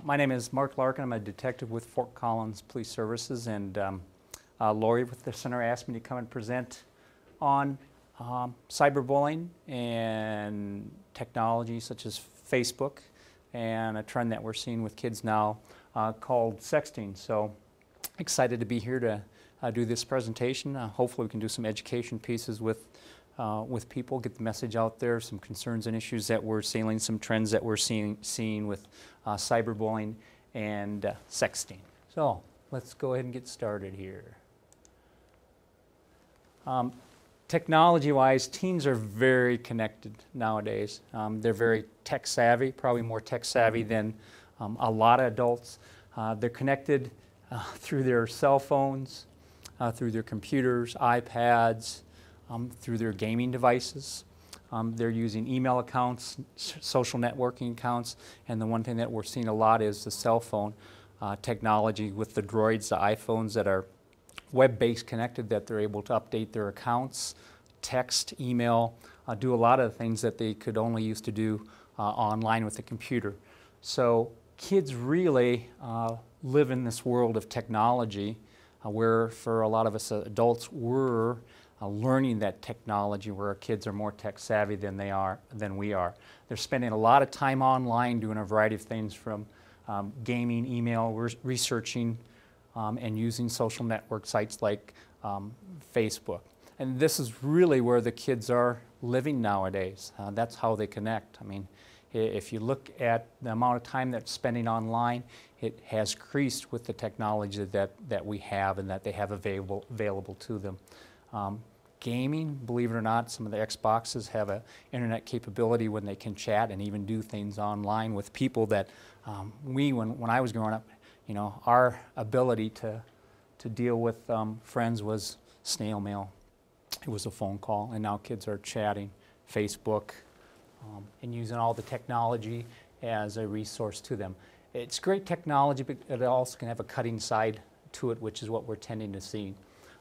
My name is Mark Larkin. I'm a detective with Fort Collins Police Services, and Lori with the center asked me to come and present on cyberbullying and technology such as Facebook and a trend that we're seeing with kids now called sexting. So excited to be here to do this presentation. Hopefully we can do some education pieces with people, get the message out there, some concerns and issues that we're seeing, some trends that we're seeing with cyberbullying and sexting. So let's go ahead and get started here. Technology-wise, teens are very connected nowadays. They're very tech-savvy, probably more tech-savvy than a lot of adults. They're connected through their cell phones, through their computers, iPads, through their gaming devices. They're using email accounts, social networking accounts, and the one thing that we're seeing a lot is the cell phone technology with the droids, the iPhones that are web-based connected, that they're able to update their accounts, text, email, do a lot of the things that they could only used to do online with the computer. So kids really live in this world of technology where for a lot of us adults we're learning that technology, where our kids are more tech savvy than we are. They're spending a lot of time online doing a variety of things from gaming, email, researching, and using social network sites like Facebook. And this is really where the kids are living nowadays. That's how they connect. I mean, if you look at the amount of time that's spending online, it has increased with the technology that we have and that they have available to them. Gaming, believe it or not, some of the Xboxes have an internet capability when they can chat and even do things online with people that when I was growing up, you know, our ability to deal with friends was snail mail. It was a phone call, and now kids are chatting, Facebook, and using all the technology as a resource to them. It's great technology, but it also can have a cutting side to it, which is what we're tending to see.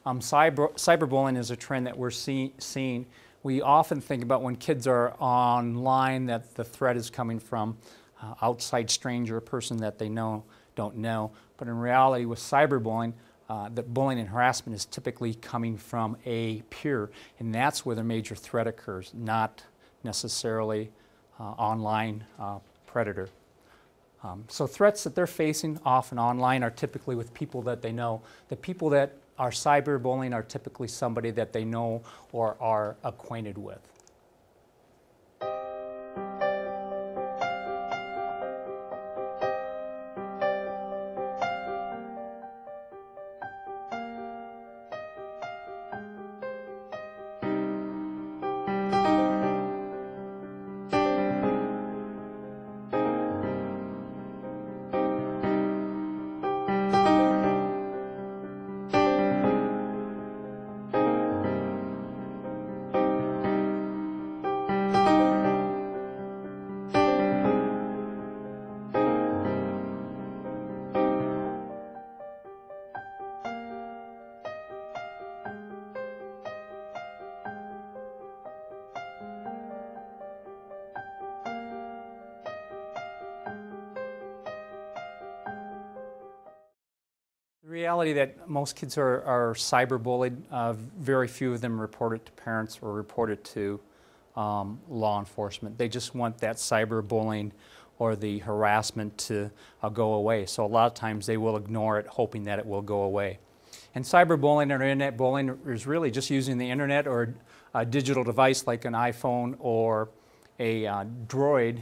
Cyberbullying is a trend that we're seeing. We often think about when kids are online that the threat is coming from outside stranger, a person that they don't know. But in reality, with cyberbullying, the bullying and harassment is typically coming from a peer, and that's where the major threat occurs, not necessarily online predator. So threats that they're facing often online are typically with people that they know. The people that are cyberbullying are typically somebody that they know or are acquainted with. The reality that most kids are cyberbullied, very few of them report it to parents or report it to law enforcement. They just want that cyberbullying or the harassment to go away. So a lot of times they will ignore it, hoping that it will go away. And cyberbullying or internet bullying is really just using the internet or a digital device like an iPhone or a droid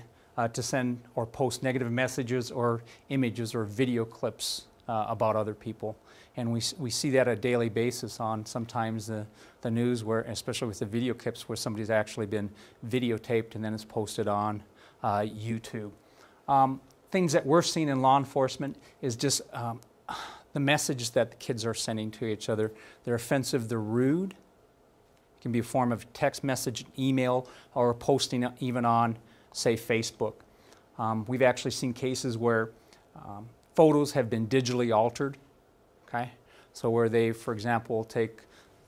to send or post negative messages or images or video clips about other people. And we see that on a daily basis on sometimes the news, where, especially with the video clips, where somebody's actually been videotaped and then it's posted on YouTube. Things that we're seeing in law enforcement is just the messages that the kids are sending to each other. They're offensive, they're rude. It can be a form of text message, email, or posting even on, say, Facebook. We've actually seen cases where photos have been digitally altered, okay? So where they, for example, take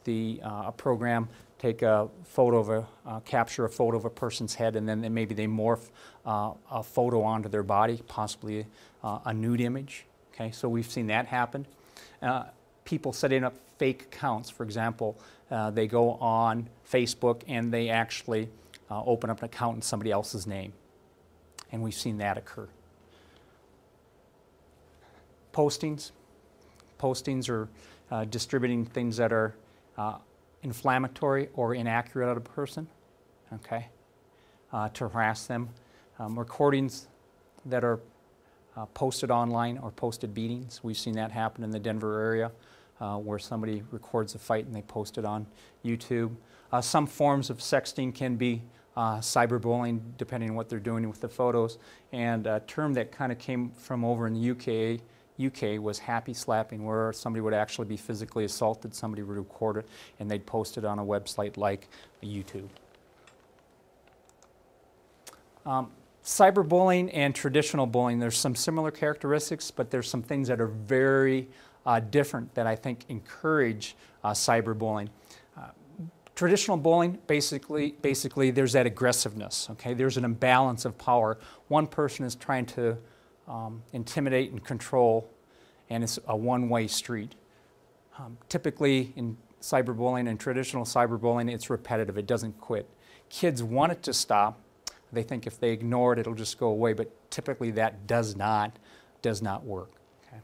a program take a photo of capture a photo of a person's head, and then maybe they morph a photo onto their body, possibly a nude image. Okay, so we've seen that happen. People setting up fake accounts. For example, they go on Facebook and they actually open up an account in somebody else's name. And we've seen that occur. Postings. Postings are distributing things that are inflammatory or inaccurate of a person, okay, to harass them. Recordings that are posted online or posted beatings. We've seen that happen in the Denver area where somebody records a fight and they post it on YouTube. Some forms of sexting can be cyberbullying, depending on what they're doing with the photos. And a term that kind of came from over in the UK was happy slapping, where somebody would actually be physically assaulted, somebody would record it, and they'd post it on a website like YouTube. Cyberbullying and traditional bullying, there's some similar characteristics, but there's some things that are very different that I think encourage cyberbullying. Traditional bullying, basically there's that aggressiveness, okay? There's an imbalance of power. One person is trying to intimidate and control, and it's a one-way street. Typically in cyberbullying and traditional cyberbullying, it's repetitive, it doesn't quit. Kids want it to stop. They think if they ignore it, it'll just go away, but typically that does not work. Okay?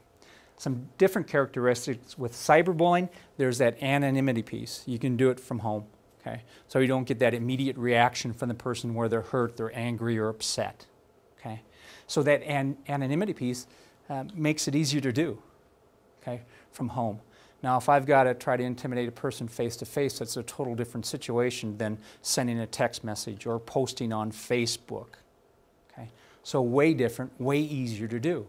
Some different characteristics with cyberbullying, there's that anonymity piece. You can do it from home, okay? So you don't get that immediate reaction from the person where they're hurt, they're angry, or upset, okay? So that anonymity piece makes it easier to do, okay, from home. Now, if I've got to try to intimidate a person face-to-face, that's a total different situation than sending a text message or posting on Facebook. Okay? So way different, way easier to do.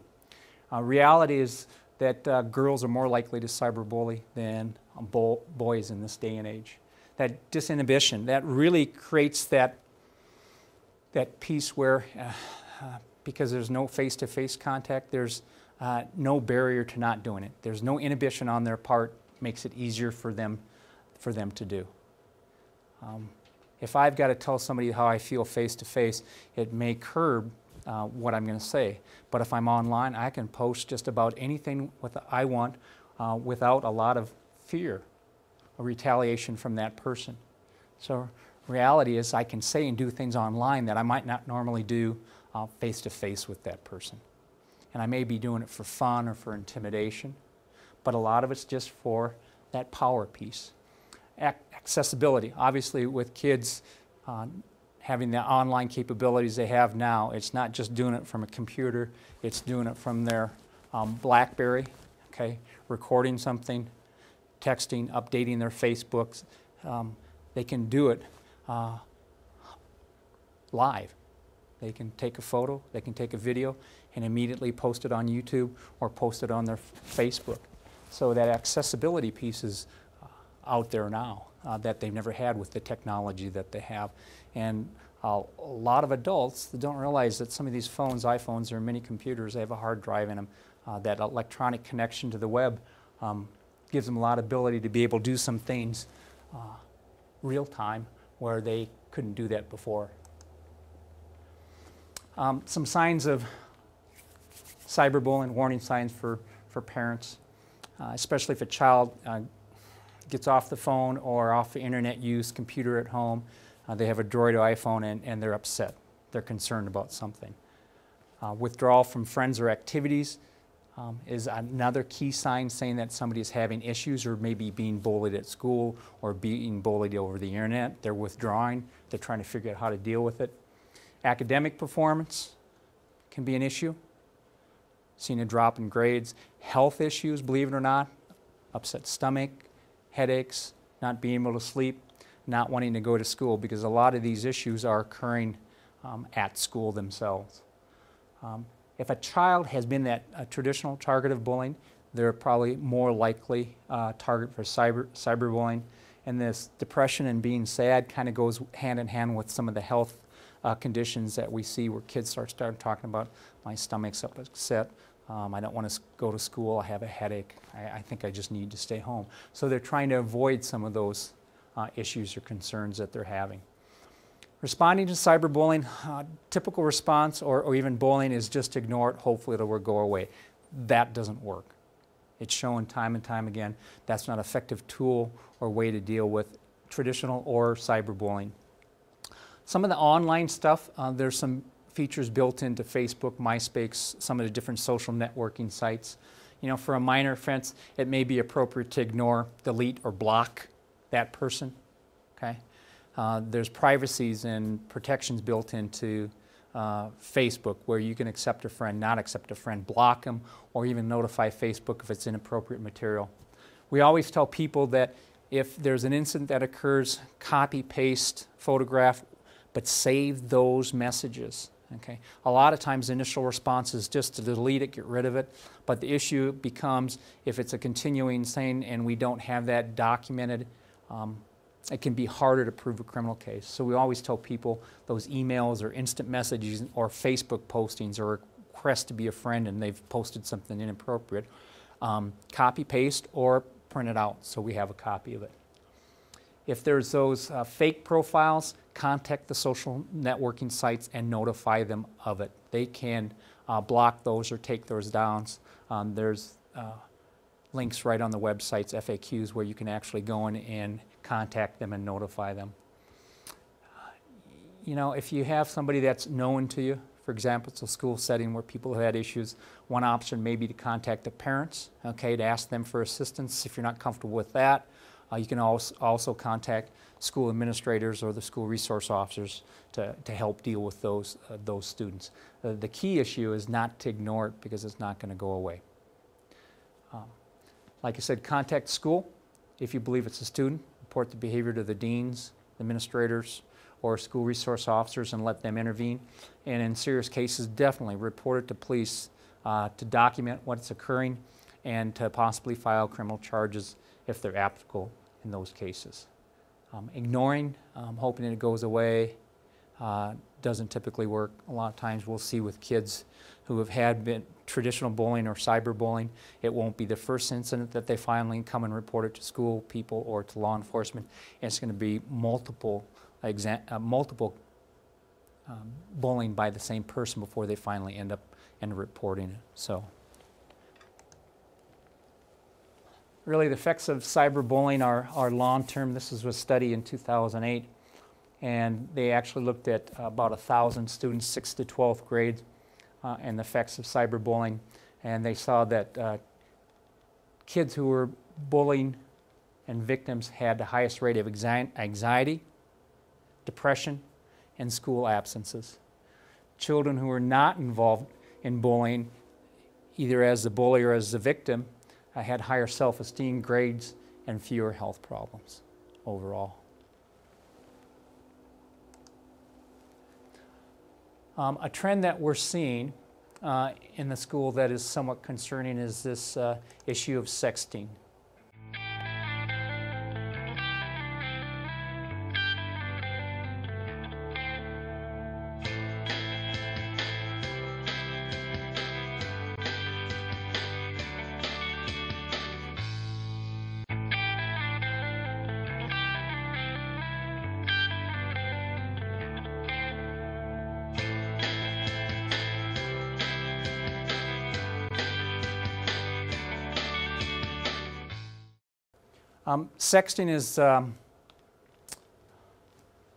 Reality is that girls are more likely to cyberbully than boys in this day and age. That disinhibition, that really creates that piece where, because there's no face-to-face contact, there's no barrier to not doing it. There's no inhibition on their part, makes it easier for them to do. If I've got to tell somebody how I feel face to face, it may curb what I'm going to say. But if I'm online, I can post just about anything I want without a lot of fear or retaliation from that person. So reality is I can say and do things online that I might not normally do face to face with that person. And I may be doing it for fun or for intimidation, but a lot of it's just for that power piece. Accessibility, obviously with kids having the online capabilities they have now, it's not just doing it from a computer, it's doing it from their BlackBerry, okay, recording something, texting, updating their Facebooks. They can do it live. They can take a photo, they can take a video, and immediately post it on YouTube or post it on their Facebook. So that accessibility piece is out there now that they've never had with the technology that they have. And a lot of adults don't realize that some of these phones, iPhones or mini computers, they have a hard drive in them. That electronic connection to the web gives them a lot of ability to be able to do some things real time where they couldn't do that before. Some signs of cyberbullying, warning signs for parents, especially if a child gets off the phone or off the internet use, computer at home, they have a Droid iPhone and they're upset. They're concerned about something. Withdrawal from friends or activities is another key sign saying that somebody is having issues or maybe being bullied at school or being bullied over the internet. They're withdrawing. They're trying to figure out how to deal with it. Academic performance can be an issue. Seeing a drop in grades. Health issues, believe it or not, upset stomach, headaches, not being able to sleep, not wanting to go to school, because a lot of these issues are occurring at school themselves. If a child has been that traditional target of bullying, they're probably more likely target for cyberbullying. And this depression and being sad kind of goes hand in hand with some of the health conditions that we see where kids start talking about, my stomach's upset, I don't want to go to school, I have a headache, I think I just need to stay home. So they're trying to avoid some of those issues or concerns that they're having. Responding to cyberbullying, typical response or even bullying is just ignore it, hopefully it will go away. That doesn't work. It's shown time and time again that's not an effective tool or way to deal with traditional or cyberbullying. Some of the online stuff, there's some features built into Facebook, MySpace, some of the different social networking sites. You know, for a minor offense, it may be appropriate to ignore, delete, or block that person. Okay? There's privacies and protections built into Facebook where you can accept a friend, not accept a friend, block them, or even notify Facebook if it's inappropriate material. We always tell people that if there's an incident that occurs, copy, paste, photograph, but save those messages. Okay? A lot of times the initial response is just to delete it, get rid of it, but the issue becomes if it's a continuing thing and we don't have that documented, it can be harder to prove a criminal case. So we always tell people those emails or instant messages or Facebook postings or requests to be a friend and they've posted something inappropriate, copy, paste, or print it out so we have a copy of it. If there's those fake profiles, contact the social networking sites and notify them of it. They can block those or take those down. There's links right on the websites, FAQs, where you can actually go in and contact them and notify them. You know, if you have somebody that's known to you, for example, it's a school setting where people have had issues, one option may be to contact the parents, okay, to ask them for assistance. If you're not comfortable with that, you can also contact school administrators or the school resource officers to help deal with those students. The key issue is not to ignore it because it's not going to go away. Like I said, contact school if you believe it's a student. Report the behavior to the deans, administrators, or school resource officers and let them intervene. And in serious cases, definitely report it to police to document what's occurring and to possibly file criminal charges if they're applicable in those cases. Ignoring, hoping it goes away, doesn't typically work. A lot of times we'll see with kids who have had traditional bullying or cyberbullying, it won't be the first incident that they finally come and report it to school people or to law enforcement. It's going to be multiple bullying by the same person before they finally end up in reporting it. So, really, the effects of cyberbullying are long-term. This was a study in 2008, and they actually looked at about 1,000 students, 6th to 12th grade, and the effects of cyberbullying. And they saw that kids who were bullying and victims had the highest rate of anxiety, depression, and school absences. Children who were not involved in bullying, either as the bully or as the victim, had higher self-esteem, grades, and fewer health problems overall. A trend that we're seeing in the school that is somewhat concerning is this issue of sexting. Sexting is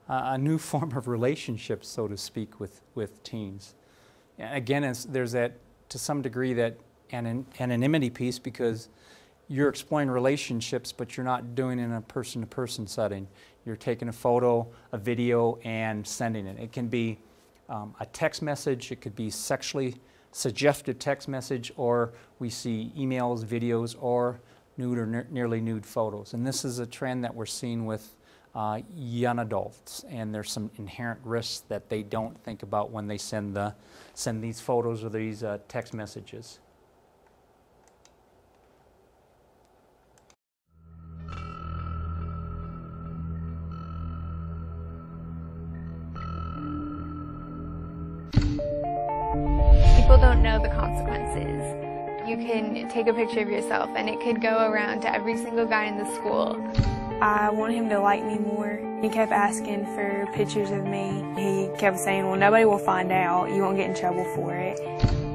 a new form of relationship, so to speak, with teens. Again, there's that, to some degree, that anonymity piece because you're exploring relationships, but you're not doing it in a person-to-person setting. You're taking a photo, a video, and sending it. It can be a text message, it could be sexually suggestive text message, or we see emails, videos, or nude or nearly nude photos. And this is a trend that we're seeing with young adults, and there's some inherent risks that they don't think about when they send these photos or these text messages. People don't know the consequences. You can take a picture of yourself and it could go around to every single guy in the school. I want him to like me more. He kept asking for pictures of me. He kept saying, well, nobody will find out. You won't get in trouble for it.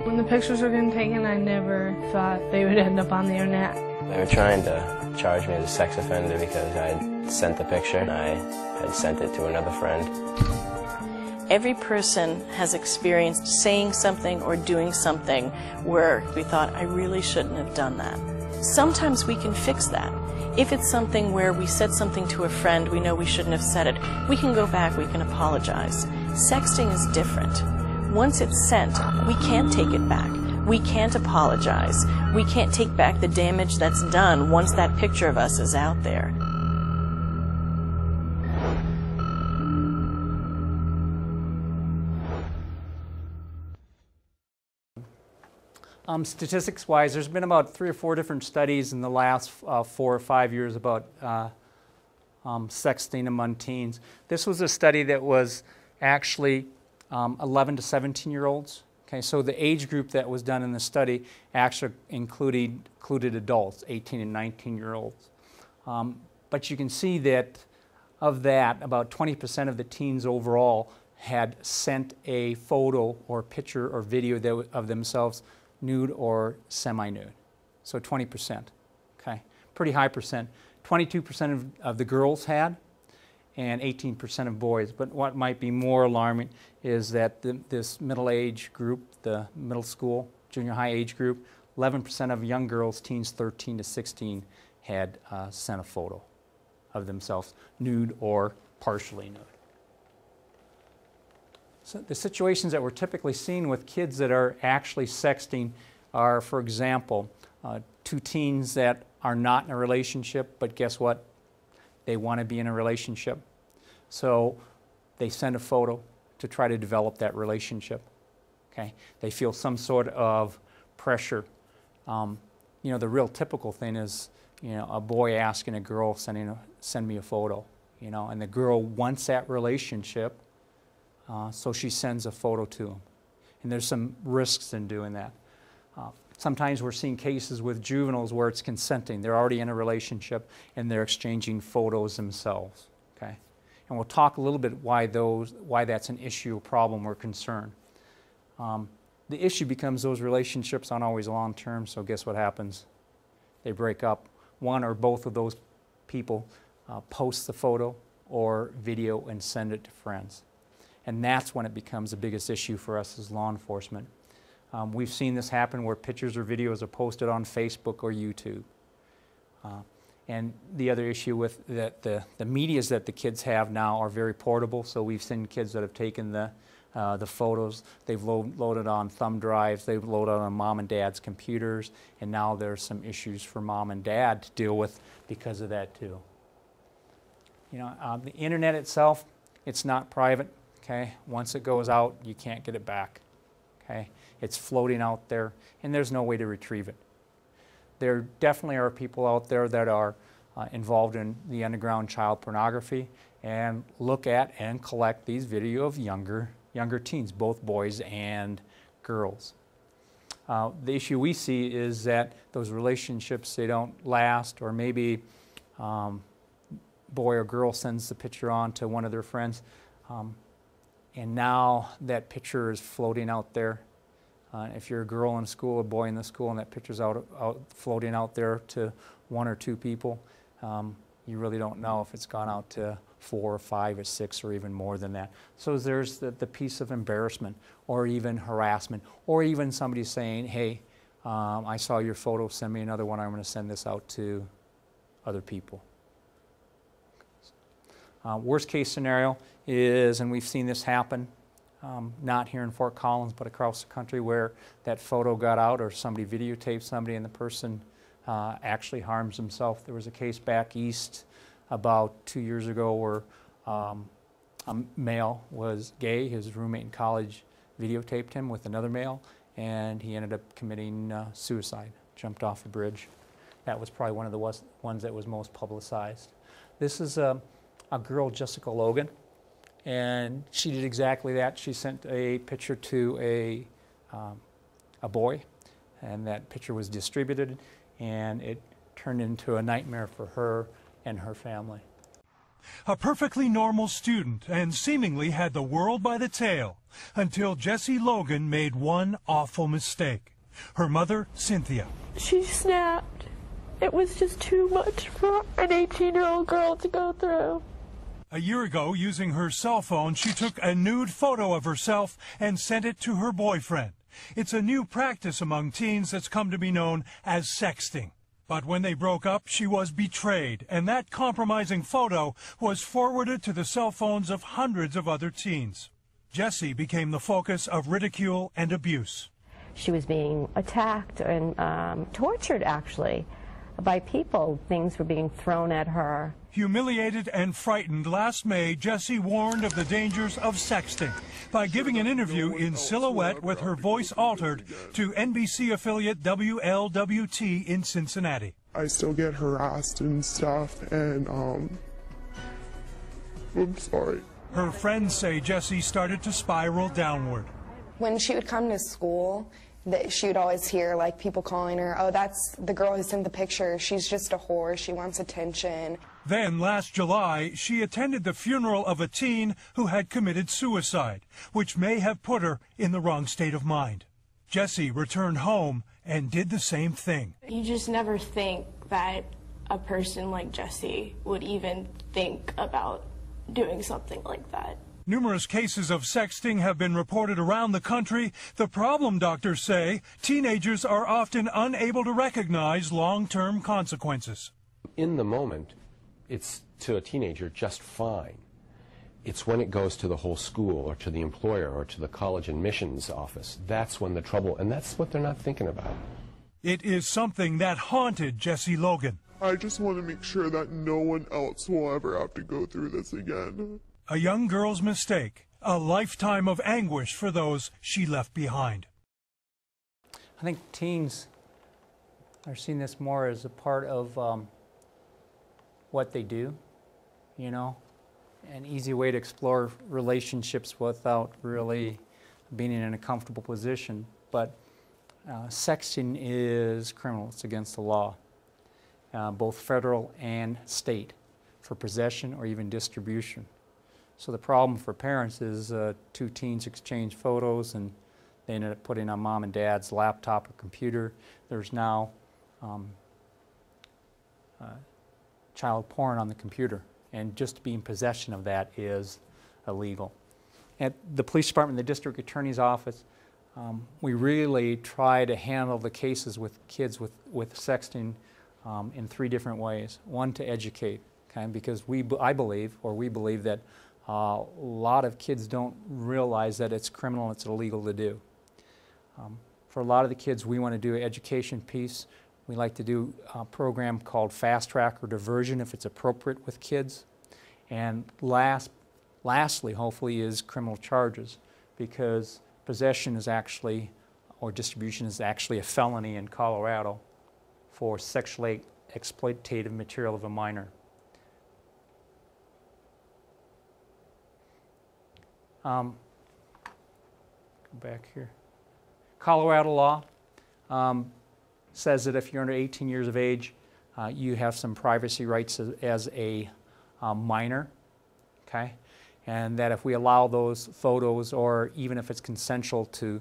When the pictures were getting taken, I never thought they would end up on the internet. They were trying to charge me as a sex offender because I had sent the picture and I had sent it to another friend. Every person has experienced saying something or doing something where we thought, I really shouldn't have done that. Sometimes we can fix that. If it's something where we said something to a friend, we know we shouldn't have said it, we can go back, we can apologize. Sexting is different. Once it's sent, we can't take it back. We can't apologize. We can't take back the damage that's done once that picture of us is out there. Statistics-wise, there's been about 3 or 4 different studies in the last 4 or 5 years about sexting among teens. This was a study that was actually 11 to 17-year-olds. Okay, so the age group that was done in the study actually included adults, 18 and 19-year-olds. But you can see that of that, about 20% of the teens overall had sent a photo or picture or video of themselves nude or semi-nude. So 20%, okay? Pretty high percent. 22% of the girls had, and 18% of boys. But what might be more alarming is that this middle age group, the middle school, junior high age group, 11% of young girls, teens 13 to 16, had sent a photo of themselves, nude or partially nude. So the situations that we're typically seeing with kids that are actually sexting are, for example, 2 teens that are not in a relationship, but guess what? They want to be in a relationship. So they send a photo to try to develop that relationship. Okay? They feel some sort of pressure. You know, the real typical thing is, you know, a boy asking a girl, send me a photo, you know, and the girl wants that relationship. So she sends a photo to him. And there's some risks in doing that. Sometimes we're seeing cases with juveniles where it's consenting. They're already in a relationship and they're exchanging photos themselves. Okay? And we'll talk a little bit why that's an issue, a problem, or concern. The issue becomes those relationships aren't always long-term, so guess what happens? They break up. One or both of those people post the photo or video and send it to friends. And that's when it becomes the biggest issue for us as law enforcement. We've seen this happen where pictures or videos are posted on Facebook or YouTube. And the other issue with that, the medias that the kids have now are very portable, so we've seen kids that have taken the photos, they've loaded on thumb drives, they've loaded on mom and dad's computers, and now there's some issues for mom and dad to deal with because of that too. You know, the internet itself, it's not private. Okay? Once it goes out, you can't get it back. Okay? It's floating out there, and there's no way to retrieve it. There definitely are people out there that are involved in the underground child pornography and look at and collect these videos of younger teens, both boys and girls. The issue we see is that those relationships, they don't last, or maybe boy or girl sends the picture on to one of their friends. And now that picture is floating out there. If you're a girl in school, a boy in the school, and that picture's floating out there to 1 or 2 people, you really don't know if it's gone out to 4 or 5 or 6 or even more than that. So there's the piece of embarrassment or even harassment or even somebody saying, hey, I saw your photo, send me another one, I'm going to send this out to other people. Worst case scenario is, and we've seen this happen, not here in Fort Collins, but across the country, where that photo got out or somebody videotaped somebody and the person actually harms himself. There was a case back east about 2 years ago where a male was gay. His roommate in college videotaped him with another male, and he ended up committing suicide, jumped off a bridge. That was probably one of the ones that was most publicized. This is a girl, Jessica Logan, and she did exactly that. She sent a picture to a boy, and that picture was distributed, and it turned into a nightmare for her and her family. A perfectly normal student and seemingly had the world by the tail until Jessie Logan made one awful mistake. Her mother, Cynthia. She snapped. It was just too much for an 18-year-old girl to go through. A year ago, using her cell phone, she took a nude photo of herself and sent it to her boyfriend. It's a new practice among teens that's come to be known as sexting. But when they broke up, she was betrayed, and that compromising photo was forwarded to the cell phones of hundreds of other teens. Jessie became the focus of ridicule and abuse. She was being attacked and tortured, actually, by people. Things were being thrown at her. Humiliated and frightened, last May, Jessie warned of the dangers of sexting by giving an interview in silhouette with her voice altered to NBC affiliate WLWT in Cincinnati. I still get harassed and stuff, and I'm sorry. Her friends say Jessie started to spiral downward. When she would come to school, she would always hear like people calling her, "Oh, that's the girl who sent the picture. She's just a whore. She wants attention." Then last July, she attended the funeral of a teen who had committed suicide, which may have put her in the wrong state of mind. Jessie returned home and did the same thing. You just never think that a person like Jessie would even think about doing something like that. Numerous cases of sexting have been reported around the country. The problem, doctors say, teenagers are often unable to recognize long-term consequences. In the moment, it's to a teenager just fine. It's when it goes to the whole school or to the employer or to the college admissions office. That's when the trouble, and that's what they're not thinking about. It is something that haunted Jessie Logan. I just want to make sure that no one else will ever have to go through this again. A young girl's mistake, a lifetime of anguish for those she left behind. I think teens are seeing this more as a part of what they do, you know, an easy way to explore relationships without really being in a comfortable position. But sexting is criminal. It's against the law, both federal and state, for possession or even distribution. So the problem for parents is two teens exchange photos and they ended up putting on mom and dad's laptop or computer. There's now child porn on the computer, and just to be in possession of that is illegal. At the police department, the district attorney's office, we really try to handle the cases with kids with sexting in three different ways. One, to educate, okay, because we believe that a lot of kids don't realize that it's criminal and it's illegal to do. For a lot of the kids, we want to do an education piece. We like to do a program called Fast Track or Diversion if it's appropriate with kids. And lastly, hopefully, is criminal charges, because possession is actually, or distribution is actually a felony in Colorado for sexually exploitative material of a minor. Go back here. Colorado law says that if you're under 18 years of age, you have some privacy rights as a minor, okay? And that if we allow those photos, or even if it's consensual to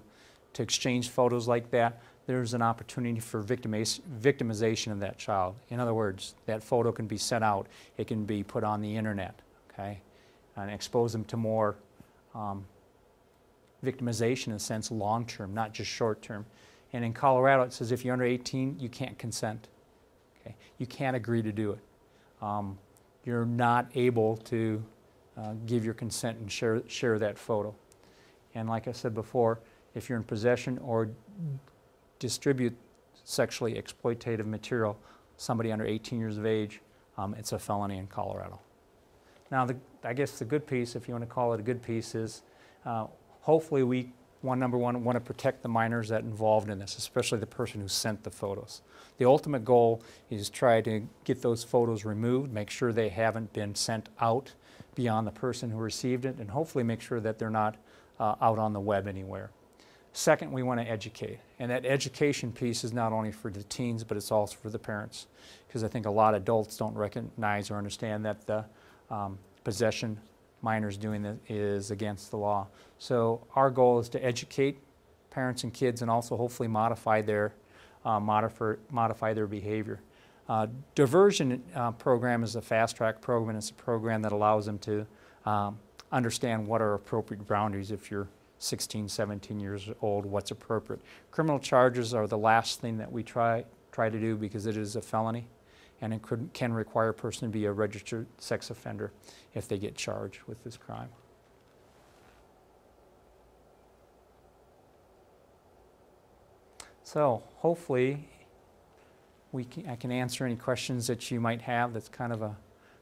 exchange photos like that, there's an opportunity for victimization of that child. In other words, that photo can be sent out, it can be put on the internet, okay? And expose them to more victimization in a sense, long-term, not just short-term. And in Colorado, it says if you're under 18, you can't consent. Okay? You can't agree to do it. You're not able to give your consent and share that photo. And like I said before, if you're in possession or distribute sexually exploitative material, somebody under 18 years of age, it's a felony in Colorado. Now, I guess the good piece, if you want to call it a good piece, is hopefully we, number one, want to protect the minors that are involved in this, especially the person who sent the photos. The ultimate goal is try to get those photos removed, make sure they haven't been sent out beyond the person who received it, and hopefully make sure that they're not out on the web anywhere. Second, we want to educate. And that education piece is not only for the teens, but it's also for the parents. Because I think a lot of adults don't recognize or understand that the possession minors doing that is against the law. So our goal is to educate parents and kids and also hopefully modify their behavior. Diversion program is a fast-track program. It's a program that allows them to understand what are appropriate boundaries. If you're 16, 17 years old, what's appropriate. Criminal charges are the last thing that we try to do because it is a felony, and it can require a person to be a registered sex offender if they get charged with this crime. So hopefully I can answer any questions that you might have. That's kind of a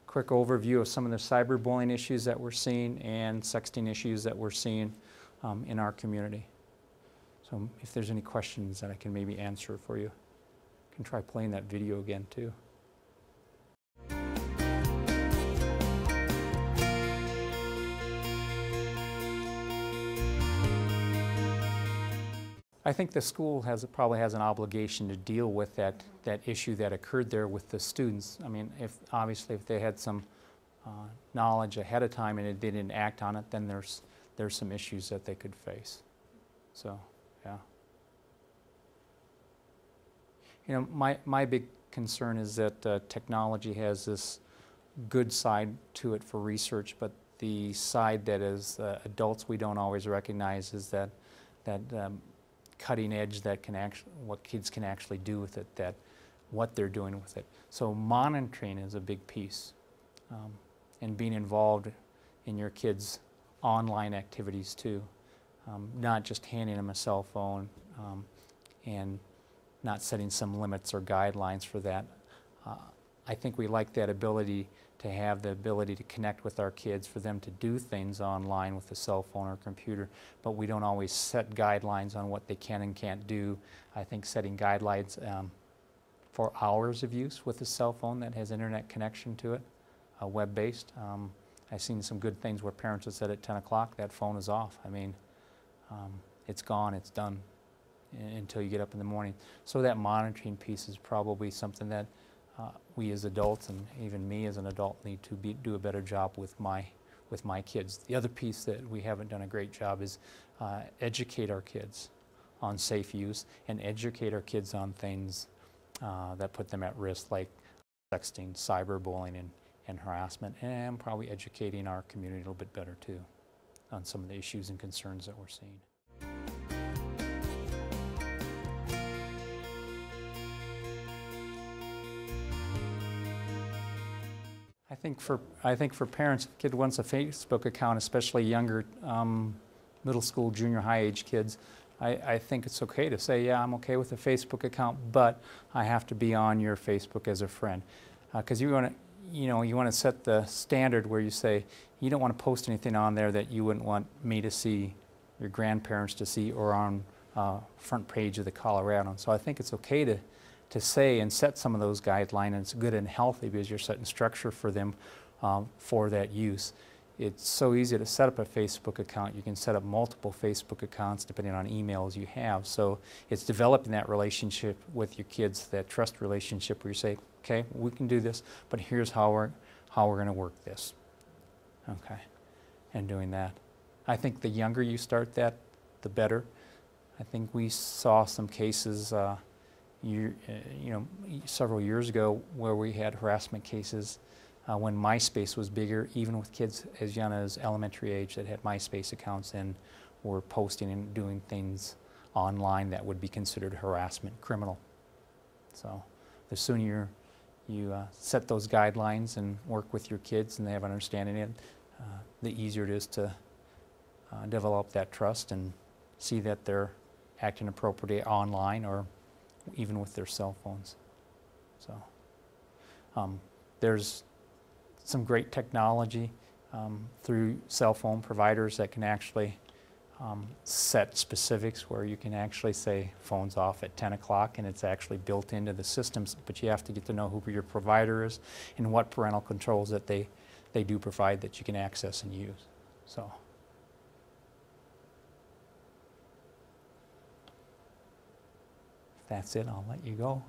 quick overview of some of the cyberbullying issues that we're seeing and sexting issues that we're seeing in our community. So if there's any questions that I can maybe answer for you, I can try playing that video again too. I think the school probably has an obligation to deal with that issue that occurred there with the students. I mean, obviously if they had some knowledge ahead of time and they didn't act on it, then there's some issues that they could face. So, yeah. You know, my big concern is that technology has this good side to it for research, but the side that as adults we don't always recognize is that cutting edge that what kids can actually do with it, what they're doing with it. So monitoring is a big piece, and being involved in your kids' online activities too, not just handing them a cell phone and not setting some limits or guidelines for that. I think we like that ability to have the ability to connect with our kids, for them to do things online with a cell phone or computer, but we don't always set guidelines on what they can and can't do. I think setting guidelines for hours of use with a cell phone that has internet connection to it, web-based. I've seen some good things where parents have said at 10 o'clock that phone is off. I mean, it's gone, it's done until you get up in the morning. So that monitoring piece is probably something that we as adults, and even me as an adult, need to do a better job with my kids. The other piece that we haven't done a great job is educate our kids on safe use and educate our kids on things that put them at risk, like sexting, cyberbullying, and harassment, and probably educating our community a little bit better too on some of the issues and concerns that we're seeing. I think for parents, if a kid wants a Facebook account, especially younger middle school, junior high age kids, I think it's okay to say, yeah, I'm okay with a Facebook account, but I have to be on your Facebook as a friend. Because you want to set the standard where you say, you don't want to post anything on there that you wouldn't want me to see, your grandparents to see, or on front page of the Colorado. So I think it's okay to say and set some of those guidelines, and it's good and healthy because you're setting structure for them for that use. It's so easy to set up a Facebook account. You can set up multiple Facebook accounts depending on emails you have. So it's developing that relationship with your kids, that trust relationship where you say, okay, we can do this, but here's how we're going to work this. Okay, and doing that. I think the younger you start that, the better. I think we saw some cases several years ago where we had harassment cases when MySpace was bigger, even with kids as young as elementary age that had MySpace accounts and were posting and doing things online that would be considered harassment, criminal. So the sooner you set those guidelines and work with your kids and they have an understanding of it, the easier it is to develop that trust and see that they're acting appropriately online or even with their cell phones. So there's some great technology through cell phone providers that can actually set specifics where you can actually say phones off at 10 o'clock and it's actually built into the systems, but you have to get to know who your provider is and what parental controls that they do provide that you can access and use. So. that's it. I'll let you go.